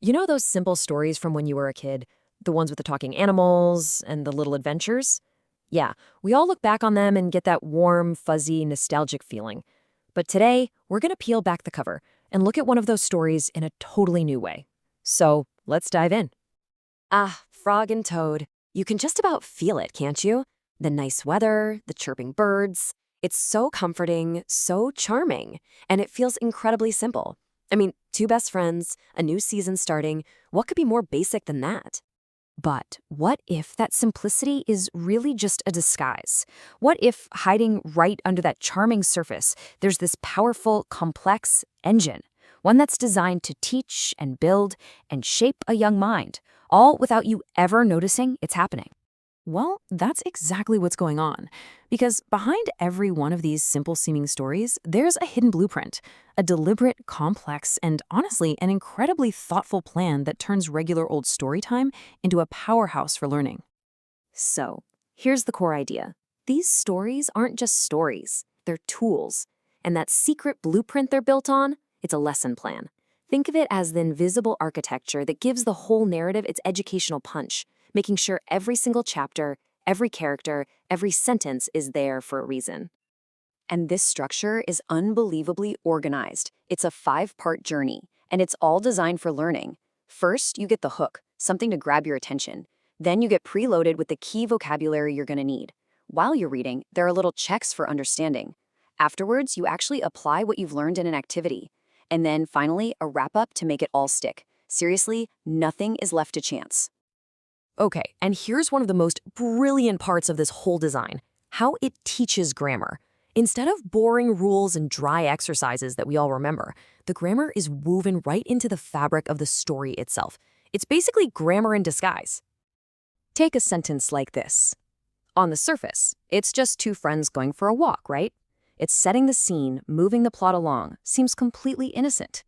You know those simple stories from when you were a kid? The ones with the talking animals and the little adventures? Yeah, we all look back on them and get that warm, fuzzy, nostalgic feeling. But today, we're going to peel back the cover and look at one of those stories in a totally new way. So, let's dive in. Ah, Frog and Toad. You can just about feel it, can't you? The nice weather, the chirping birds. It's so comforting, so charming, and it feels incredibly simple. I mean, two best friends, a new season starting. What could be more basic than that? But what if that simplicity is really just a disguise? What if hiding right under that charming surface, there's this powerful, complex engine? One that's designed to teach and build and shape a young mind, all without you ever noticing it's happening. Well, that's exactly what's going on. Because behind every one of these simple-seeming stories, there's a hidden blueprint, a deliberate, complex, and honestly, an incredibly thoughtful plan that turns regular old story time into a powerhouse for learning. So, here's the core idea. These stories aren't just stories, they're tools. And that secret blueprint they're built on, it's a lesson plan. Think of it as the invisible architecture that gives the whole narrative its educational punch, making sure every single chapter, every character, every sentence is there for a reason. And this structure is unbelievably organized. It's a 5-part journey, and it's all designed for learning. First, you get the hook, something to grab your attention. Then you get preloaded with the key vocabulary you're going to need. While you're reading, there are little checks for understanding. Afterwards, you actually apply what you've learned in an activity. And then finally, a wrap-up to make it all stick. Seriously, nothing is left to chance. Okay, and here's one of the most brilliant parts of this whole design, how it teaches grammar. Instead of boring rules and dry exercises that we all remember, the grammar is woven right into the fabric of the story itself. It's basically grammar in disguise. Take a sentence like this. On the surface, it's just two friends going for a walk, right? It's setting the scene, moving the plot along, seems completely innocent.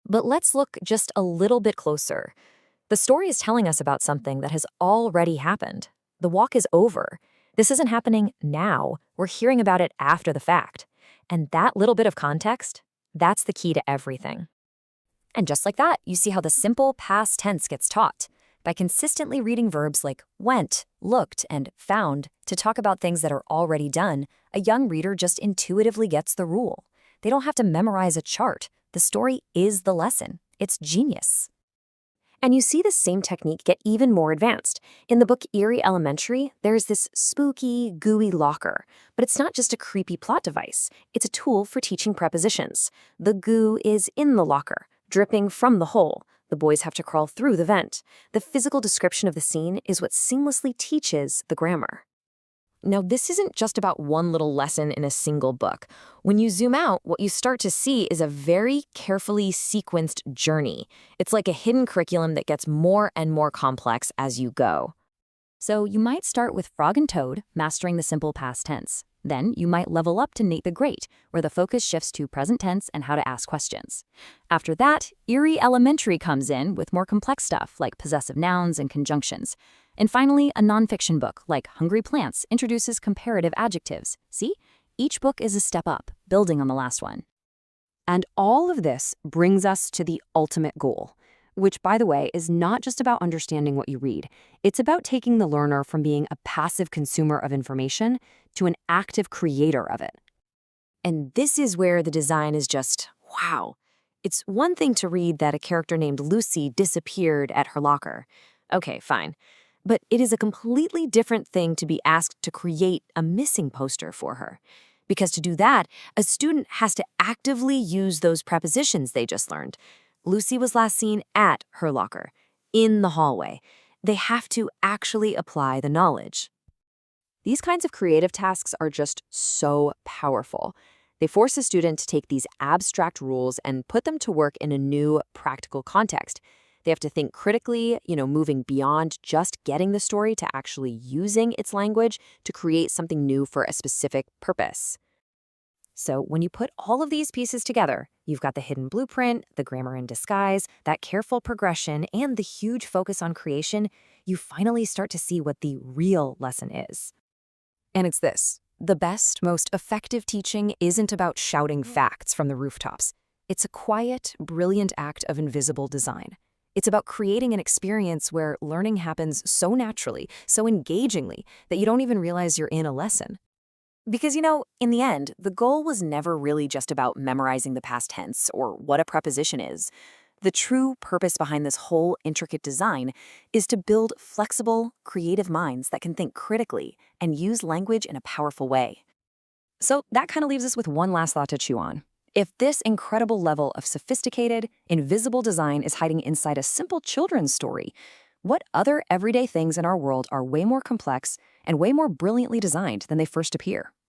But let's look just a little bit closer. The story is telling us about something that has already happened. The walk is over. This isn't happening now. We're hearing about it after the fact. And that little bit of context, that's the key to everything. And just like that, you see how the simple past tense gets taught. By consistently reading verbs like went, looked, and found to talk about things that are already done, a young reader just intuitively gets the rule. They don't have to memorize a chart. The story is the lesson. It's genius. And you see the same technique get even more advanced. In the book Eerie Elementary, there's this spooky, gooey locker. But it's not just a creepy plot device. It's a tool for teaching prepositions. The goo is in the locker, dripping from the hole. The boys have to crawl through the vent. The physical description of the scene is what seamlessly teaches the grammar. Now, this isn't just about one little lesson in a single book. When you zoom out, what you start to see is a very carefully sequenced journey. It's like a hidden curriculum that gets more and more complex as you go. So you might start with Frog and Toad, mastering the simple past tense. Then you might level up to Nate the Great, where the focus shifts to present tense and how to ask questions. After that, Eerie Elementary comes in with more complex stuff like possessive nouns and conjunctions. And finally, a nonfiction book like Hungry Plants introduces comparative adjectives. See? Each book is a step up, building on the last one. And all of this brings us to the ultimate goal, which, by the way, is not just about understanding what you read. It's about taking the learner from being a passive consumer of information to an active creator of it. And this is where the design is just, wow. It's one thing to read that a character named Lucy disappeared at her locker. Okay, fine. But it is a completely different thing to be asked to create a missing poster for her. Because to do that, a student has to actively use those prepositions they just learned. Lucy was last seen at her locker, in the hallway. They have to actually apply the knowledge. These kinds of creative tasks are just so powerful. They force a student to take these abstract rules and put them to work in a new, practical context. They have to think critically, moving beyond just getting the story to actually using its language to create something new for a specific purpose. So when you put all of these pieces together, you've got the hidden blueprint, the grammar in disguise, that careful progression, and the huge focus on creation, you finally start to see what the real lesson is. And it's this. The best, most effective teaching isn't about shouting facts from the rooftops. It's a quiet, brilliant act of invisible design. It's about creating an experience where learning happens so naturally, so engagingly, that you don't even realize you're in a lesson. Because, in the end, the goal was never really just about memorizing the past tense or what a preposition is. The true purpose behind this whole intricate design is to build flexible, creative minds that can think critically and use language in a powerful way. So that kind of leaves us with one last thought to chew on. If this incredible level of sophisticated, invisible design is hiding inside a simple children's story, what other everyday things in our world are way more complex and way more brilliantly designed than they first appear?